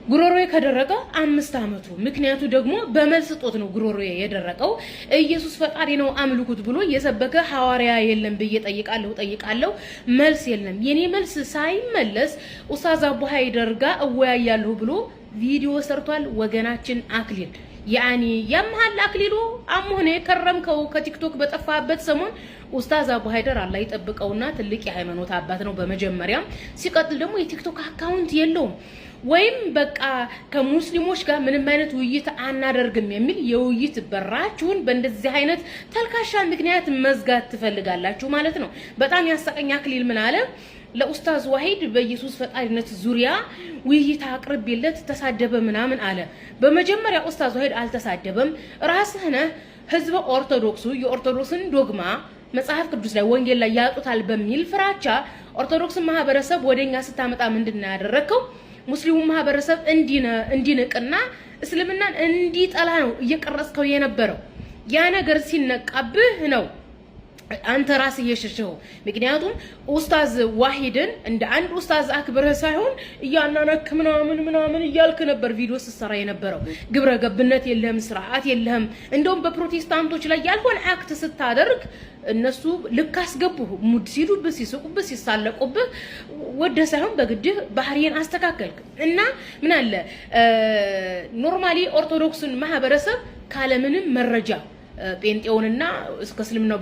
ጉሮሮዬ ከደረቀ 5 አመቱ ምክንያቱ ደግሞ በመልስ ጦት ነው ጉሮሮዬ የደረቀው ኢየሱስ ፈጣሪ ነው አምልኩት ብሎ የሰበከ ሐዋርያ የለም ብዬ ጠይቃለሁ መልስ የለም የኔ መልስ ሳይመለስ ኡስታዝ አቡ ሃይደር ጋር እወያያለሁ ብሎ ቪዲዮ ሰርቷል ወገናችን አክሊል ያኒ ያምሃል አክሊሉ አሞኔ ከረምከው ከቲክቶክ በጠፋበት ሰሞን ኡስታዝ አቡ ሃይደር አላህ ይጠብቀውና ትልቅ የሃይማኖት አባት ነው በመጀመሪያም ሲቀጥል ደግሞ የቲክቶክ አካውንት የለውም ወይም በቃ ከሙስሊሞች ጋር ምንም አይነት ውይይት አናደርግም የሚል የውይይት በራችሁን በእንደዚህ አይነት ተልካሻ ምክንያት መዝጋት ትፈልጋላችሁ ማለት ነው በጣም ያሳቀኝ አክሊል ምን አለ ለኡስታዝ ዋሂድ በኢየሱስ ፈጣሪነት ዙሪያ ውይይት አቅርቤለት ተሳደበ ምናምን አለ በመጀመሪያ ኡስታዝ ዋሂድ አልተሳደበም ራስህ ነህ ህዝበ ኦርቶዶክሱ የኦርቶዶክስን ዶግማ መጽሐፍ ቅዱስ ላይ ወንጌል ላይ ያጡታል በሚል ፍራቻ ኦርቶዶክስ ማህበረሰብ ወደኛ ስታመጣ ምንድነው ያደረከው ሙስሊሙ ማህበረሰብ እንዲንቅና እስልምናን እንዲጠላ ነው እየቀረጽከው የነበረው ያ ነገር ሲነቃብህ ነው አንተ ራስ እየሸሸው ምክንያቱም ኡስታዝ ዋሂድን እንደ አንድ ኡስታዝ አክብረህ ሳይሆን ያናነክ ምናምን እያልክ ነበር ቪዲዮ ሲሰራ የነበረው ግብረ ገብነት የለህም ስርዓት የለህም እንደውም በፕሮቴስታንቶች ላይ ያልሆነ አክት ስታደርግ እነሱ ልክ አስገቡህ ሙድ ሲሉብህ ሲስቁብህ ሲሳለቁብህ ወደ ሳይሆን በግድህ ባህሪን አስተካከልክ እና ምን አለ ኖርማሊ ኦርቶዶክስን ማህበረሰብ ካለ ምንም መረጃ ጴንጤውንና እስከ እስልምናው